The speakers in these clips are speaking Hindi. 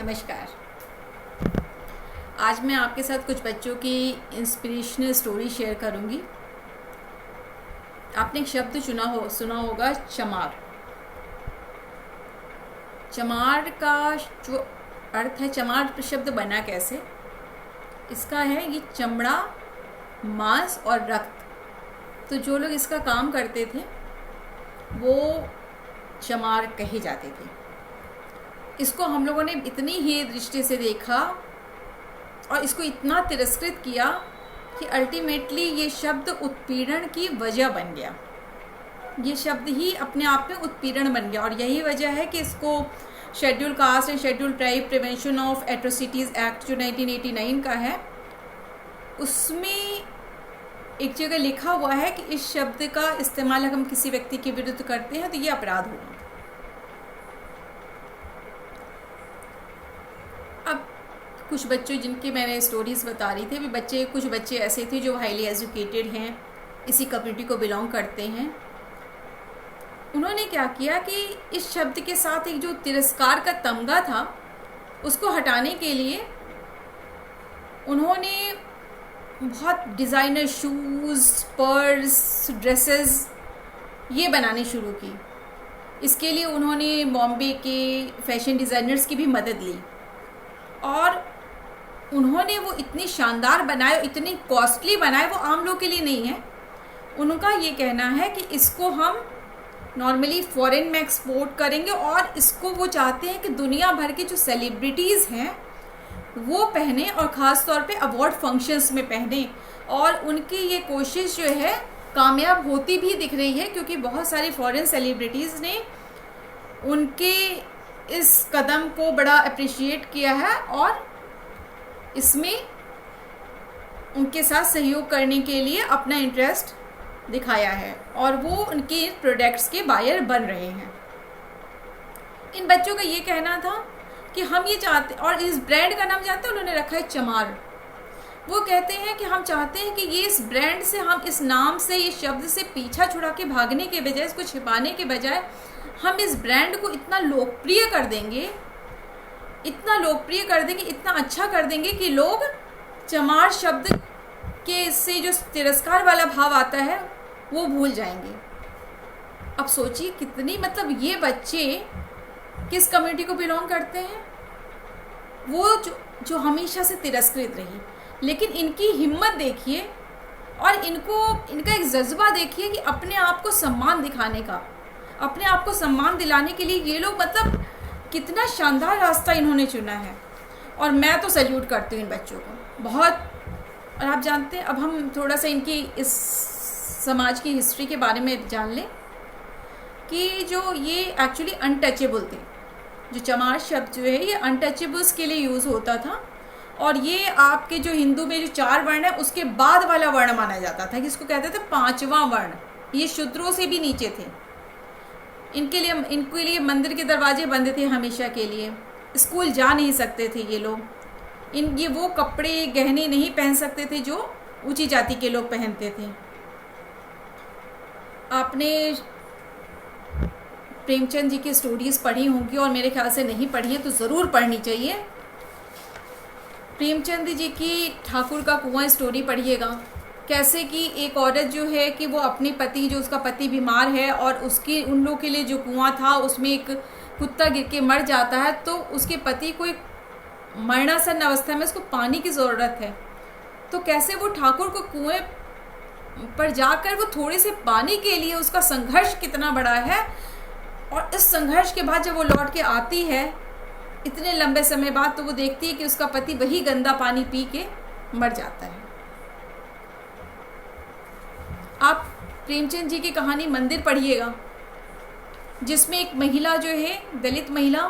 नमस्कार। आज मैं आपके साथ कुछ बच्चों की इंस्पिरेशनल स्टोरी शेयर करूंगी। आपने एक शब्द सुना होगा, चमार। चमार का जो अर्थ है, चमार शब्द बना कैसे? इसका है ये चमड़ा, मांस और रक्त। तो जो लोग इसका काम करते थे वो चमार कहे जाते थे। इसको हम लोगों ने इतनी ही दृष्टि से देखा और इसको इतना तिरस्कृत किया कि अल्टीमेटली ये शब्द उत्पीड़न की वजह बन गया। ये शब्द ही अपने आप में उत्पीड़न बन गया और यही वजह है कि इसको schedule caste and schedule tribe prevention of atrocities act जो 1989 का है, उसमें एक जगह लिखा हुआ है कि इस शब्द का इस्तेमाल अगर हम किसी व्यक्ति के विरुद्ध करते हैं तो ये अपराध होगा। अब कुछ बच्चों जिनके मैंने स्टोरीज़ बता रही थी, कुछ बच्चे ऐसे थे जो हाईली एजुकेटेड हैं, इसी कम्युनिटी को बिलोंग करते हैं। उन्होंने क्या किया कि इस शब्द के साथ एक जो तिरस्कार का तमगा था उसको हटाने के लिए उन्होंने बहुत डिज़ाइनर शूज़, पर्स, ड्रेसेस ये बनाने शुरू की। इसके लिए उन्होंने बॉम्बे के फैशन डिज़ाइनर्स की भी मदद ली और उन्होंने वो इतनी शानदार बनाए, इतनी कॉस्टली बनाए, वो आम लोग के लिए नहीं है। उनका ये कहना है कि इसको हम नॉर्मली फॉरेन में एक्सपोर्ट करेंगे और इसको वो चाहते हैं कि दुनिया भर के जो सेलिब्रिटीज़ हैं वो पहने और ख़ास तौर पे अवार्ड फंक्शंस में पहने। और उनकी ये कोशिश जो है कामयाब होती भी दिख रही है, क्योंकि बहुत सारी फॉरेन सेलिब्रिटीज़ ने उनके इस कदम को बड़ा अप्रिशिएट किया है और इसमें उनके साथ सहयोग करने के लिए अपना इंटरेस्ट दिखाया है और वो उनके प्रोडक्ट्स के बायर बन रहे हैं। इन बच्चों का ये कहना था कि हम ये चाहते, और इस ब्रांड का नाम जानते हैं, उन्होंने रखा है चमार। वो कहते हैं कि हम चाहते हैं कि ये इस ब्रांड से, हम इस नाम से, ये शब्द से पीछा छुड़ा के भागने के बजाय, इसको छिपाने के बजाय हम इस ब्रांड को इतना लोकप्रिय कर देंगे, इतना अच्छा कर देंगे कि लोग चमार शब्द के इससे जो तिरस्कार वाला भाव आता है वो भूल जाएंगे। अब सोचिए कितनी, मतलब ये बच्चे किस कम्युनिटी को बिलोंग करते हैं? वो जो हमेशा से तिरस्कृत रही, लेकिन इनकी हिम्मत देखिए और इनका एक जज्बा देखिए कि अपने आप को सम्मान दिखाने का, अपने आप को सम्मान दिलाने के लिए ये लोग, मतलब कितना शानदार रास्ता इन्होंने चुना है। और मैं तो सैल्यूट करती हूँ इन बच्चों को बहुत। और आप जानते हैं, अब हम थोड़ा सा इनकी इस समाज की हिस्ट्री के बारे में जान लें कि जो ये एक्चुअली अनटचेबल थे। जो चमार शब्द जो है ये अनटचेबल्स के लिए यूज़ होता था और ये आपके जो हिंदू में जो 4 वर्ण है उसके बाद वाला वर्ण माना जाता था, जिसको कहते थे 5वां वर्ण। ये शूद्रों से भी नीचे थे। इनके लिए मंदिर के दरवाजे बंद थे हमेशा के लिए, स्कूल जा नहीं सकते थे ये लोग, ये वो कपड़े गहने नहीं पहन सकते थे जो ऊंची जाति के लोग पहनते थे। आपने प्रेमचंद जी की स्टोरीज़ पढ़ी होंगी और मेरे ख्याल से नहीं पढ़ी है तो ज़रूर पढ़नी चाहिए। प्रेमचंद जी की ठाकुर का कुआं स्टोरी पढ़िएगा। कैसे कि एक औरत जो है कि वो अपने पति, जो उसका पति बीमार है और उन लोग के लिए जो कुआं था उसमें एक कुत्ता गिर के मर जाता है, तो उसके पति को एक मरणासन अवस्था में उसको पानी की ज़रूरत है। तो कैसे वो ठाकुर को कुएं पर जाकर वो थोड़े से पानी के लिए, उसका संघर्ष कितना बड़ा है। और इस संघर्ष के बाद जब वो लौट के आती है इतने लंबे समय बाद, तो वो देखती है कि उसका पति वही गंदा पानी पी के मर जाता है। आप प्रेमचंद जी की कहानी मंदिर पढ़िएगा, जिसमें एक महिला जो है, दलित महिला,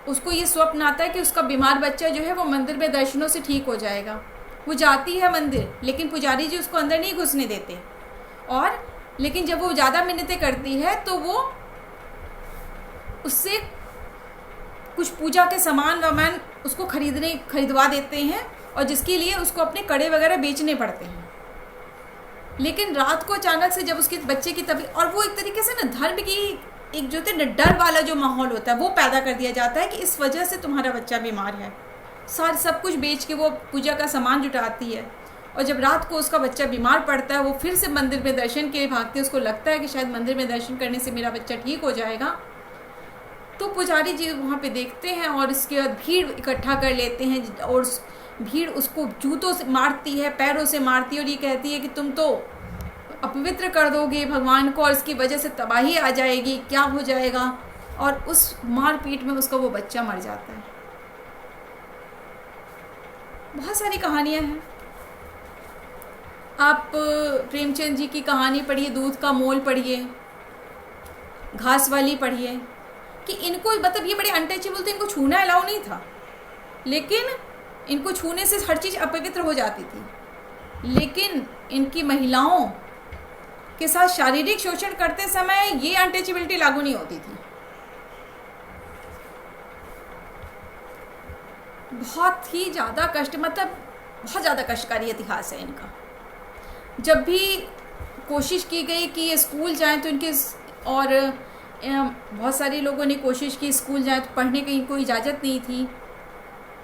उसको ये स्वप्न आता है कि उसका बीमार बच्चा जो है वो मंदिर में दर्शनों से ठीक हो जाएगा। वो जाती है मंदिर, लेकिन पुजारी जी उसको अंदर नहीं घुसने देते। और लेकिन जब वो ज़्यादा मिन्नतें करती है तो वो उससे कुछ पूजा के सामान उसको खरीदवा देते हैं और जिसके लिए उसको अपने कड़े वगैरह बेचने पड़ते हैं। लेकिन रात को अचानक से जब उसके बच्चे की तबीयत, और वो एक तरीके से ना धर्म की एक जो होता है डर वाला जो माहौल होता है वो पैदा कर दिया जाता है कि इस वजह से तुम्हारा बच्चा बीमार है। सब कुछ बेच के वो पूजा का सामान जुटाती है, और जब रात को उसका बच्चा बीमार पड़ता है वो फिर से मंदिर में दर्शन के लिए भागती है। उसको लगता है कि शायद मंदिर में दर्शन करने से मेरा बच्चा ठीक हो जाएगा। तो पुजारी जी वहाँ पे देखते हैं और इसके बाद भीड़ इकट्ठा कर लेते हैं, और भीड़ उसको जूतों से मारती है, पैरों से मारती है, और ये कहती है कि तुम तो अपवित्र कर दोगे भगवान को और इसकी वजह से तबाही आ जाएगी, क्या हो जाएगा। और उस मारपीट में उसका वो बच्चा मर जाता है। बहुत सारी कहानियाँ हैं। आप प्रेमचंद जी की कहानी पढ़िए, दूध का मोल पढ़िए, घास वाली पढ़िए, कि इनको मतलब ये बड़े अनटचेबल थे, इनको छूना अलाउ नहीं था, लेकिन इनको छूने से हर चीज़ अपवित्र हो जाती थी। लेकिन इनकी महिलाओं के साथ शारीरिक शोषण करते समय ये अनटचेबिलिटी लागू नहीं होती थी। बहुत ही ज़्यादा कष्ट, मतलब बहुत ज़्यादा कष्टकारी इतिहास है इनका। जब भी कोशिश की गई कि ये स्कूल जाएं तो इनके, और बहुत सारे लोगों ने कोशिश की स्कूल जाएं तो पढ़ने की इनको इजाज़त नहीं थी।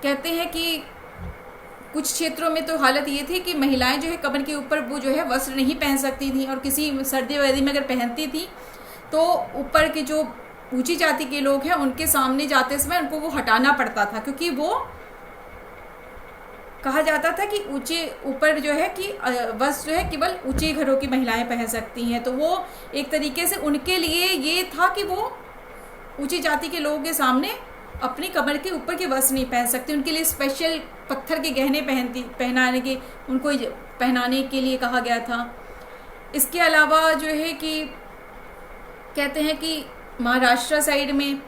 कहते हैं कि कुछ क्षेत्रों में तो हालत ये थी कि महिलाएं जो है कमर के ऊपर वो जो है वस्त्र नहीं पहन सकती थी, और किसी सर्दी वर्दी में अगर पहनती थी तो ऊपर के जो ऊंची जाति के लोग हैं उनके सामने जाते समय उनको वो हटाना पड़ता था, क्योंकि वो कहा जाता था कि ऊंचे ऊपर जो है कि वस्त्र जो है केवल ऊंचे घरों की महिलाएं पहन सकती हैं। तो वो एक तरीके से उनके लिए ये था कि वो ऊंची जाति के लोगों के सामने अपनी कमर के ऊपर के वस्त्र नहीं पहन सकते। उनके लिए स्पेशल पत्थर के गहने पहनाने के लिए कहा गया था। इसके अलावा जो है कि कहते हैं कि महाराष्ट्र साइड में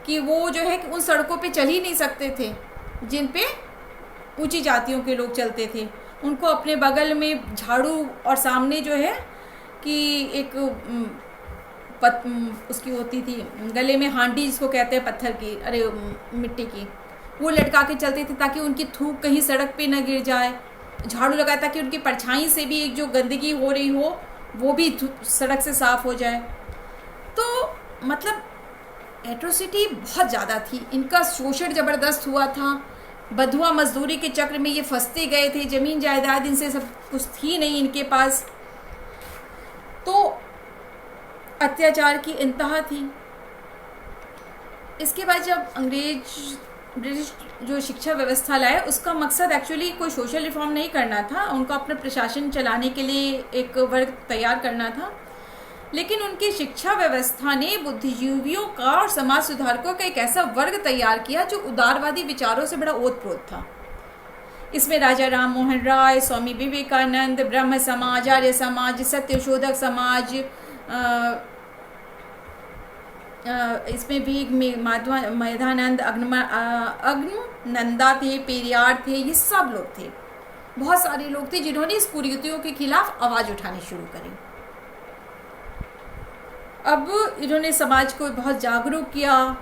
कि वो जो है कि उन सड़कों पे चल ही नहीं सकते थे जिन पे ऊंची जातियों के लोग चलते थे। उनको अपने बगल में झाड़ू और सामने जो है कि एक उसकी होती थी गले में हांडी, जिसको कहते हैं पत्थर की, अरे मिट्टी की, वो लटका के चलते थे ताकि उनकी थूक कहीं सड़क पे न गिर जाए। झाड़ू लगाया ताकि उनकी परछाई से भी एक जो गंदगी हो रही हो वो भी सड़क से साफ हो जाए। तो मतलब एट्रोसिटी बहुत ज़्यादा थी। इनका शोषण ज़बरदस्त हुआ था। बधुआ मजदूरी के चक्र में ये फंसते गए थे। ज़मीन जायदाद इनसे सब कुछ थी नहीं इनके पास। तो अत्याचार की इंतहा थी। इसके बाद जब ब्रिटिश जो शिक्षा व्यवस्था लाए, उसका मकसद एक्चुअली कोई सोशल रिफॉर्म नहीं करना था, उनका अपना प्रशासन चलाने के लिए एक वर्ग तैयार करना था। लेकिन उनकी शिक्षा व्यवस्था ने बुद्धिजीवियों का और समाज सुधारकों का एक ऐसा वर्ग तैयार किया जो उदारवादी विचारों से बड़ा ओतप्रोत था। इसमें राजा राम मोहन राय, स्वामी विवेकानंद, ब्रह्म समाज, आर्य समाज, सत्यशोधक समाज, इसमें भी मेधानंद, अग्ननंदा थे, पेरियार थे, ये सब लोग थे। बहुत सारे लोग थे जिन्होंने इस कुरीतियों के खिलाफ आवाज़ उठानी शुरू करी। अब इन्होंने समाज को बहुत जागरूक किया।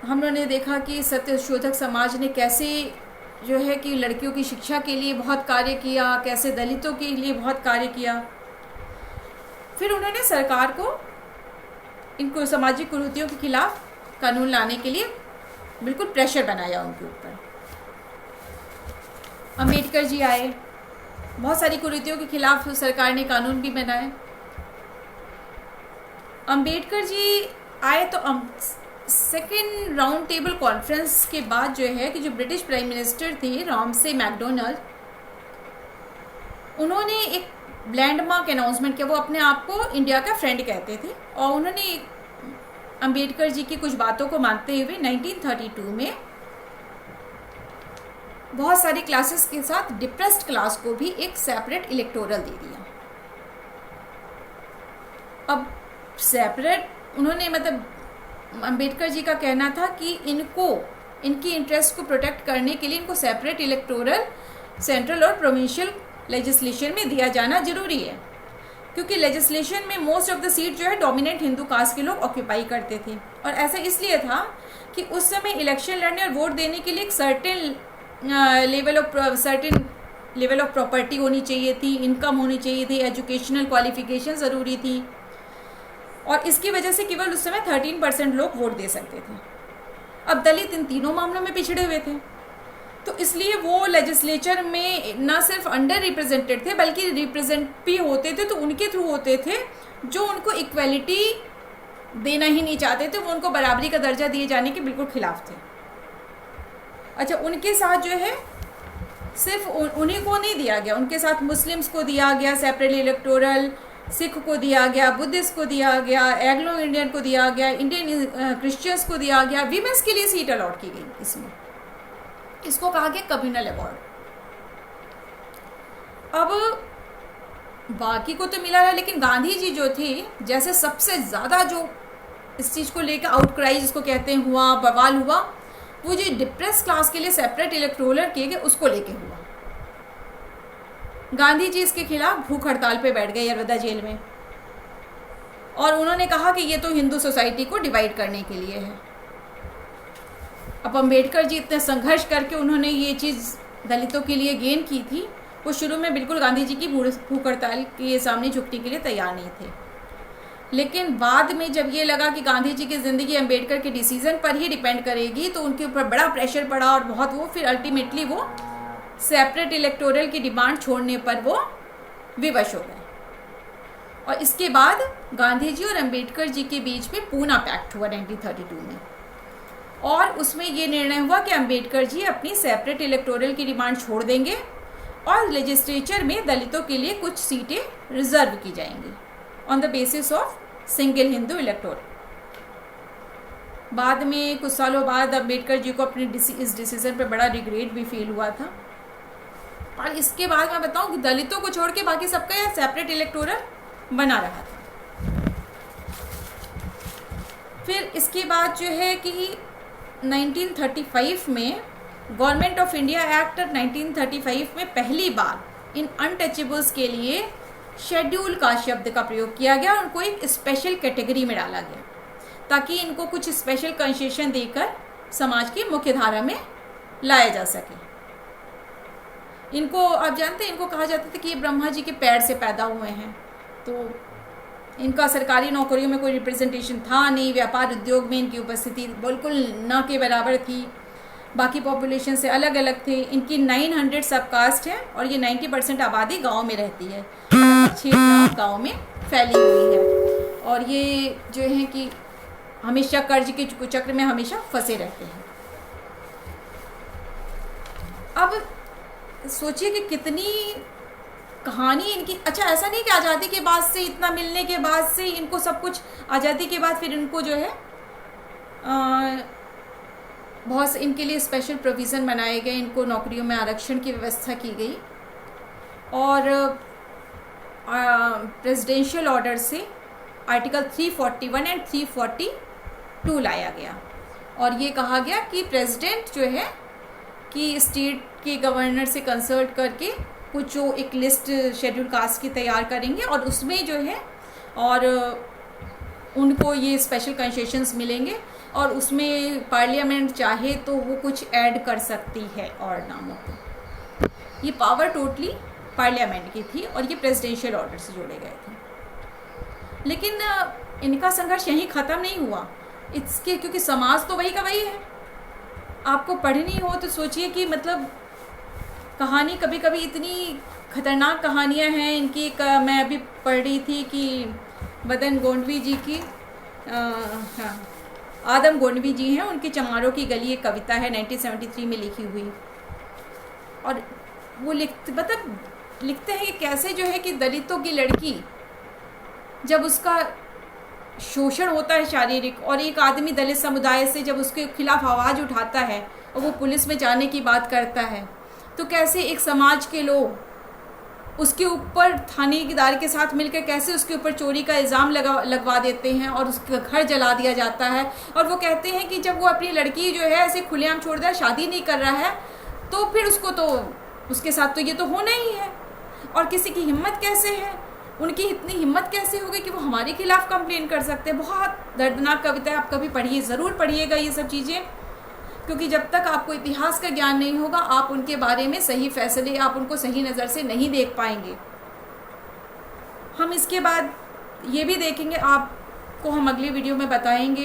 हमने देखा कि सत्यशोधक समाज ने कैसे जो है कि लड़कियों की शिक्षा के लिए बहुत कार्य किया, कैसे दलितों के लिए बहुत कार्य किया। फिर उन्होंने सरकार को इनको सामाजिक कुरीतियों के खिलाफ कानून लाने के लिए बिल्कुल प्रेशर बनाया उनके ऊपर। अम्बेडकर जी आए, बहुत सारी कुरीतियों के खिलाफ सरकार ने कानून भी बनाए। अम्बेडकर जी आए तो सेकेंड राउंड टेबल कॉन्फ्रेंस के बाद जो है कि जो ब्रिटिश प्राइम मिनिस्टर थे रामसे मैकडोनाल्ड, उन्होंने एक लैंडमार्क अनाउंसमेंट किया। वो अपने आप को इंडिया का फ्रेंड कहते थे, और उन्होंने अम्बेडकर जी की कुछ बातों को मानते हुए 1932 में बहुत सारी क्लासेस के साथ डिप्रेस्ड क्लास को भी एक सेपरेट इलेक्टोरल दे दिया। अब सेपरेट उन्होंने मतलब अम्बेडकर जी का कहना था कि इनको इनकी इंटरेस्ट को प्रोटेक्ट करने के लिए इनको सेपरेट इलेक्टोरल सेंट्रल और प्रोविंशियल लेजिस्लेशन में दिया जाना जरूरी है, क्योंकि लेजिस्लेशन में मोस्ट ऑफ द सीट जो है डोमिनेंट हिंदू कास्ट के लोग ऑक्यूपाई करते थे। और ऐसा इसलिए था कि उस समय इलेक्शन लड़ने और वोट देने के लिए एक सर्टेन लेवल ऑफ प्रॉपर्टी होनी चाहिए थी, इनकम होनी चाहिए थी, एजुकेशनल क्वालिफिकेशन ज़रूरी थी। और इसकी वजह से केवल उस समय 13% लोग वोट दे सकते थे। अब दलित इन तीनों मामलों में पिछड़े हुए थे, तो इसलिए वो लेजिस्लेचर में ना सिर्फ अंडर रिप्रेजेंटेड थे बल्कि रिप्रेजेंट भी होते थे, तो उनके थ्रू होते थे जो उनको इक्वलिटी देना ही नहीं चाहते थे, वो उनको बराबरी का दर्जा दिए जाने के बिल्कुल खिलाफ थे। अच्छा, उनके साथ जो है सिर्फ उन्हीं को नहीं दिया गया, उनके साथ मुस्लिम्स को दिया गया सेपरेट इलेक्टोरल, सिख को दिया गया, बुद्धिस्ट को दिया गया, एग्लो इंडियन को दिया गया, इंडियन क्रिश्चियंस को दिया गया, वीमेंस के लिए सीट अलॉट की गई। इसमें इसको कहा गया कम्युनल अवार्ड। अब बाकी को तो मिला रहा, लेकिन गांधी जी जो थे, जैसे सबसे ज़्यादा जो इस चीज़ को लेकर आउटक्राई जिसको कहते हैं हुआ, बवाल हुआ, वो जो डिप्रेस क्लास के लिए सेपरेट इलेक्टोरल किए गए उसको लेके हुआ। गांधी जी इसके खिलाफ भूख हड़ताल पे बैठ गए यरवदा जेल में, और उन्होंने कहा कि ये तो हिंदू सोसाइटी को डिवाइड करने के लिए है। अब अम्बेडकर जी इतने संघर्ष करके उन्होंने ये चीज़ दलितों के लिए गेन की थी, वो शुरू में बिल्कुल गांधी जी की भूख हड़ताल के सामने झुकने के लिए तैयार नहीं थे। लेकिन बाद में जब ये लगा कि गांधी जी की ज़िंदगी अम्बेडकर के डिसीज़न पर ही डिपेंड करेगी, तो उनके ऊपर बड़ा प्रेशर पड़ा और बहुत वो फिर अल्टीमेटली वो सेपरेट इलेक्टोरल की डिमांड छोड़ने पर वो विवश हो गए। और इसके बाद गांधी जी और अम्बेडकर जी के बीच में पूना पैक्ट हुआ 1932 में, और उसमें ये निर्णय हुआ कि अम्बेडकर जी अपनी सेपरेट इलेक्टोरल की डिमांड छोड़ देंगे और लेजिस्लेचर में दलितों के लिए कुछ सीटें रिजर्व की जाएंगी on the basis of single Hindu electoral. बाद में कुछ सालों बाद अम्बेडकर जी को अपने इस डिसीजन पे बड़ा रिग्रेट भी फील हुआ था। और इसके बाद मैं बताऊं कि दलितों को छोड़ के बाकी सबका यह सेपरेट इलेक्टोरल बना रहा था। फिर इसके बाद जो है कि 1935 में गवर्नमेंट ऑफ इंडिया एक्ट 1935 में पहली बार इन अनटचेबल्स के लिए शेड्यूल कास्ट शब्द का प्रयोग किया गया, उनको एक स्पेशल कैटेगरी में डाला गया ताकि इनको कुछ स्पेशल कंसेशन देकर समाज की मुख्य धारा में लाया जा सके। इनको आप जानते हैं, इनको कहा जाता था कि ये ब्रह्मा जी के पैर से पैदा हुए हैं, तो इनका सरकारी नौकरियों में कोई रिप्रेजेंटेशन था नहीं, व्यापार उद्योग में इनकी उपस्थिति बिल्कुल न के बराबर थी, बाकी पॉपुलेशन से अलग अलग थे। इनकी 900 सब कास्ट है और ये 90% आबादी गांव में रहती है, 6 गाँव में फैली हुई है, और ये जो है कि हमेशा कर्ज के चक्र में हमेशा फंसे रहते हैं। अब सोचिए कि कितनी कहानी इनकी। अच्छा, ऐसा नहीं कि आज़ादी के बाद से, इतना मिलने के बाद से इनको सब कुछ, आज़ादी के बाद फिर इनको जो है बहुत से इनके लिए स्पेशल प्रोविज़न बनाए गए, इनको नौकरियों में आरक्षण की व्यवस्था की गई, और प्रेसिडेंशियल ऑर्डर से आर्टिकल 341 एंड 342 लाया गया, और ये कहा गया कि प्रेसिडेंट जो है कि स्टेट के गवर्नर से कंसल्ट करके कुछ जो एक लिस्ट शेड्यूल कास्ट की तैयार करेंगे, और उसमें जो है और उनको ये स्पेशल कंसेशंस मिलेंगे, और उसमें पार्लियामेंट चाहे तो वो कुछ ऐड कर सकती है और नामों को। ये पावर टोटली पार्लियामेंट की थी और ये प्रेसिडेंशियल ऑर्डर से जोड़े गए थे। लेकिन इनका संघर्ष यहीं ख़त्म नहीं हुआ, इसके क्योंकि समाज तो वही का वही है। आपको पढ़नी हो तो सोचिए कि मतलब कहानी कभी कभी इतनी खतरनाक कहानियां हैं इनकी। मैं अभी पढ़ रही थी कि मदन गोंडवी जी की हाँ, आदम गोंडवी जी हैं, उनकी चमारों की गली एक कविता है 1973 में लिखी हुई, और वो लिखते हैं कि कैसे जो है कि दलितों की लड़की जब उसका शोषण होता है शारीरिक, और एक आदमी दलित समुदाय से जब उसके खिलाफ आवाज़ उठाता है और वो पुलिस में जाने की बात करता है, तो कैसे एक समाज के लोग उसके ऊपर थानेदार के साथ मिलकर कैसे उसके ऊपर चोरी का इल्ज़ाम लगवा देते हैं और उसका घर जला दिया जाता है। और वो कहते हैं कि जब वो अपनी लड़की जो है ऐसे खुलेआम छोड़ दे, शादी नहीं कर रहा है, तो फिर उसको तो उसके साथ तो ये तो होना ही है। और किसी की हिम्मत कैसे है, उनकी इतनी हिम्मत कैसे होगी कि वो हमारे खिलाफ कंप्लेन कर सकते हैं। बहुत दर्दनाक कविता है, आप कभी पढ़िए, ज़रूर पढ़िएगा ये सब चीज़ें, क्योंकि जब तक आपको इतिहास का ज्ञान नहीं होगा आप उनके बारे में सही फैसले, आप उनको सही नज़र से नहीं देख पाएंगे। हम इसके बाद ये भी देखेंगे, आपको हम अगली वीडियो में बताएंगे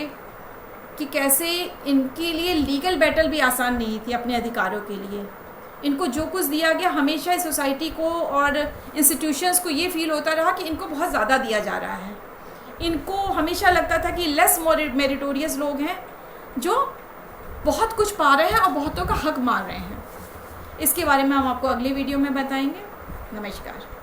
कि कैसे इनके लिए लीगल बैटल भी आसान नहीं थी अपने अधिकारों के लिए। इनको जो कुछ दिया गया, हमेशा इस सोसाइटी को और इंस्टीट्यूशंस को ये फील होता रहा कि इनको बहुत ज़्यादा दिया जा रहा है। इनको हमेशा लगता था कि लेस मेरिटोरियस लोग हैं जो बहुत कुछ पा रहे हैं और बहुतों का हक मार रहे हैं। इसके बारे में हम आपको अगली वीडियो में बताएंगे। नमस्कार।